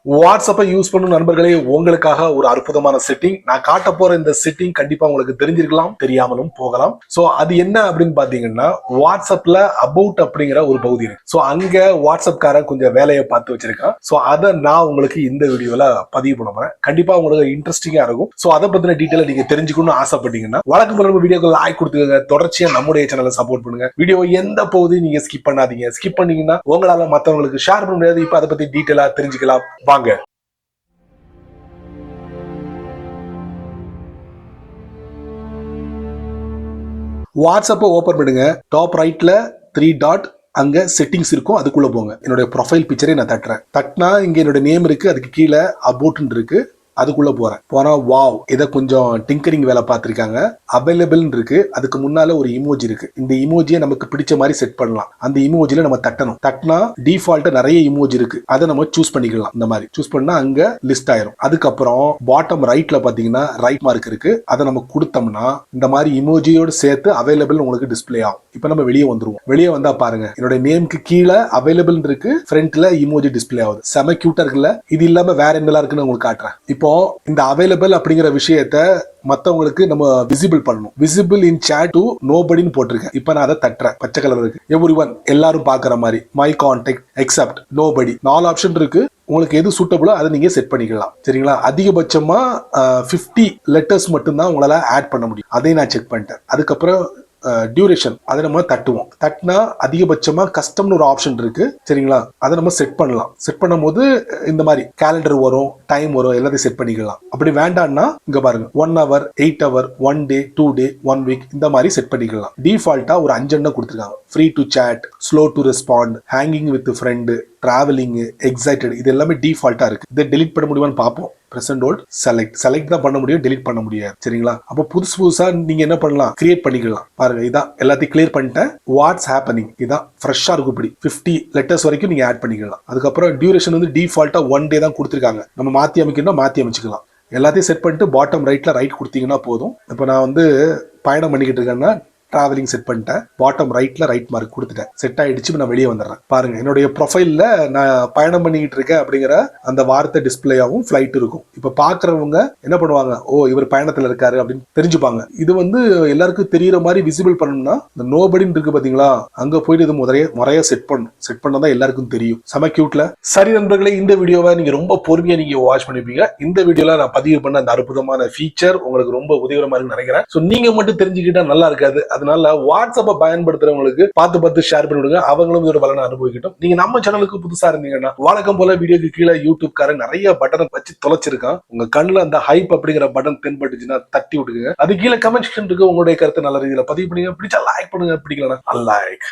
வாட்ஸ்அப்பை யூஸ் பண்ணும் நண்பர்களே, உங்களுக்காக ஒரு அற்புதமான செட்டிங் நான் காட்ட போற. இந்த செட்டிங் கண்டிப்பா உங்களுக்கு தெரிஞ்சிருக்கலாம், தெரியாமலும் போகலாம். சோ அது என்ன அப்படின்னு பாத்தீங்கன்னா, வாட்ஸ்அப்ல அபவுட் அப்படிங்கிற ஒரு பகுதி இருக்கு. சோ அங்க வாட்ஸ்அப் காரன் கொஞ்சம் வேலையை பார்த்து வச்சிருக்கான். சோ அதை நான் உங்களுக்கு இந்த வீடியோல பதிவு பண்ண போறேன். கண்டிப்பா உங்களுக்கு இன்ட்ரெஸ்டிங்கா இருக்கும். சோ அதை பத்தின டீட்டெயில நீங்க தெரிஞ்சுக்கணும்னு ஆசைப்பட்டீங்கன்னா வழக்கம் போல வீடியோக்கு லைக் கொடுத்துக்கங்க. தொடர்ச்சியா நம்முடைய சேனலை சப்போர்ட் பண்ணுங்க. வீடியோ எந்த பகுதியும் நீங்க ஸ்கிப் பண்ணாதீங்க. ஸ்கிப் பண்ணீங்கன்னா உங்களால மத்தவங்களுக்கு ஷேர் பண்ண முடியாது. இப்ப அதை பத்தி டீட்டெயிலா தெரிஞ்சுக்கலாம் வாங்க. வாட்ஸ்அப்பை ஓபன் பண்ணுங்க. டாப் ரைட்ல 3 டாட் அங்க செட்டிங்ஸ் இருக்கும். அதுக்குள்ள போங்க. என்னோட ப்ரொஃபைல் பிக்சரை நான் தட்டுறேன். தட்டினா இங்க என்னோட நேம் இருக்கு. அதுக்கு கீழே அபவுட் இருக்கு. அதுக்குள்ள போறேன். போனா வாவ், இதை கொஞ்சம் டிங்கரிங் வேலை பார்த்திருக்காங்க. அவைலபிள் இருக்கு. அதுக்கு முன்னால ஒரு இமோஜி இருக்கு. இந்த இமோஜியை நமக்கு பிடிச்ச மாதிரி செட் பண்ணலாம். அந்த இமோஜில நம்ம தட்டணும். தட்டினா டிஃபால்ட்டா நிறைய இமோஜி இருக்கு. அதை நம்ம சூஸ் பண்ணிக்கலாம். இந்த மாதிரி சூஸ் பண்ணா அங்க லிஸ்ட் ஆயிரும். அதுக்கப்புறம் பாட்டம் ரைட்ல பாத்தீங்கன்னா ரைட் மார்க் இருக்கு. அதை நம்ம கொடுத்தோம்னா இந்த மாதிரி இமோஜியோடு சேர்த்து அவைலபிள் உங்களுக்கு டிஸ்பிளே ஆகும். இப்ப நம்ம வெளியே வந்துருவோம். வெளியே வந்தா பாருங்க, என்னோட நேம்க்கு கீழே அவைலபிள் இருக்கு. ஃப்ரண்ட்ல இமோஜி டிஸ்பிளே ஆகுது. செம கியூட்டா இருக்குல்ல. இது இல்லாம வேற என்னெல்லாம் இருக்குன்னு உங்களுக்கு காட்டுறேன். இப்போ இந்த அவைலபிள் அப்படிங்கிற விஷயத்த மத்தவங்களுக்கு நம்ம விசிபிள் பண்ணணும். விசிபிள் இன் சேட் டு நோபடின்னு போட்டிருக்கேன். இப்ப நான் அதை தட்டுறேன். பச்சை கலர் இருக்கு. எவ்ரிஒன், எல்லாரும் பாக்குற மாதிரி. My contact, accept, nobody. 4 option இருக்கு. உங்களுக்கு எது சூட்டபிளோ அதை நீங்க செட் பண்ணிக்கலாம். சரிங்களா? அதிகபட்சமா 50 லெட்டர்ஸ் மட்டும்தான் உங்களால ஆட் பண்ண முடியும். அதையும் நான் செக் பண்ணிட்டேன். அதுக்கப்புறம் டியூரேஷன் அதை நம்ம தட்டுவோம். தட்டினா அதிகபட்சமா கஸ்டம்னு ஒரு ஆப்ஷன் இருக்கு. சரிங்களா? அதை நம்ம செட் பண்ணலாம். செட் பண்ணும் போது இந்த மாதிரி கேலண்டர் வரும், டைம் வரும், எல்லாத்தையும் செட் பண்ணிக்கலாம். அப்படி வேண்டாம்னா இங்க பாருங்க, 1 hour, 8 hour, 1 day, 2 day, 1 week, இந்த மாதிரி செட் பண்ணிக்கலாம். டிஃபால்ட்டா ஒரு 5 எண்ணம் கொடுத்துருக்காங்க. Free to chat, slow to respond, hanging with friend, travelling, excited, இது எல்லாமே டிஃபால்ட்டா இருக்கு. இதை டெலிட் பண்ண முடியுமான்னு பார்ப்போம். பிரசன்ட் ஹோல்ட், செலக்ட் தான் பண்ண முடியும், டெலிட் பண்ண முடியாது. சரிங்களா? அப்போ புதுசா நீங்க என்ன பண்ணலாம், கிரியேட் பண்ணிக்கலாம். பாருங்க, இதான் எல்லாத்தையும் கிளியர் பண்ணிட்டேன். வாட்ஸ் ஹேப்பனிங், இதான் ஃப்ரெஷ்ஷா இருக்கும். இப்படி 50 லெட்டர்ஸ் வரைக்கும் நீங்க ஆட் பண்ணிக்கலாம். அதுக்கப்புறம் டியூரேஷன் வந்து டிஃபால்ட்டா 1 day தான் கொடுத்துருக்காங்க. நம்ம மாத்தி அமைக்கணும், மாத்தி அமைச்சுக்கலாம். எல்லாத்தையும் செட் பண்ணிட்டு பாட்டம் ரைட்ல ரைட் கொடுத்தீங்கன்னா போதும். இப்போ நான் வந்து பயணம் பண்ணிக்கிட்டு இருக்கேன்னா டிராவலிங் செட் பண்ணிட்டேன். பாட்டம் ரைட்ல ரைட் மார்க் கொடுத்துட்டேன். செட் ஆயிடுச்சு. நான் வெளியே வந்துடுறேன். பாருங்க, என்னுடைய ப்ரொஃபைல்ல நான் பயணம் பண்ணிக்கிட்டு இருக்கேன் அப்படிங்கிற அந்த வார்த்தை டிஸ்பிளே ஆகும். ஃபிளைட் இருக்கும். இப்ப பாக்குறவங்க என்ன பண்ணுவாங்க, ஓ இவர் பயணத்துல இருக்காரு அப்படின்னு தெரிஞ்சுப்பாங்க. இது வந்து எல்லாருக்கும் தெரியற மாதிரி விசிபிள் பண்ணணும்னா இந்த நோபடின்னு இருக்கு பாத்தீங்களா, அங்க போயிட்டு இது முறையா செட் பண்ணணும். செட் பண்ணதான் எல்லாருக்கும் தெரியும். செம கியூட்ல. சரி நண்பர்களே, இந்த வீடியோவை நீங்க ரொம்ப பொறுமையா நீங்க வாட்ச் பண்ணிருப்பீங்க. இந்த வீடியோல நான் பதிவு பண்ண அந்த அற்புதமான ஃபீச்சர் உங்களுக்கு ரொம்ப உதவிகரமா இருக்குன்னு நினைக்கிறேன். சோ நீங்க மட்டும் தெரிஞ்சுக்கிட்டா நல்லா இருக்காது. அதனால வாட்ஸ்அப்பை பயன்படுத்துறவங்களுக்கு பார்த்து ஷேர் பண்ணி விடுங்க. அவங்களும் இதோட பலனை அனுபவிக்கட்டும். நீங்க நம்ம சேனலுக்கு புதுசா இருந்தீங்கன்னா வழக்கம் போல வீடியோக்கு கீழே யூடியூப் காரன் நிறைய பட்டனை வச்சு தொலைச்சிருக்கான். உங்க கண்ணுல அந்த ஹைப் அப்படிங்கிற பட்டன் தென்பட்டுச்சுன்னா தட்டி விட்டுங்க. அது கீழே கமெண்ட் செக்ஷன் இருக்கு. உங்களுடைய கருத்தை நல்ல ரீதியில பதிவு பண்ணுங்க. பிடிச்சா லைக் பண்ணுங்க, பிடிக்கலன்னா அன்லைக்.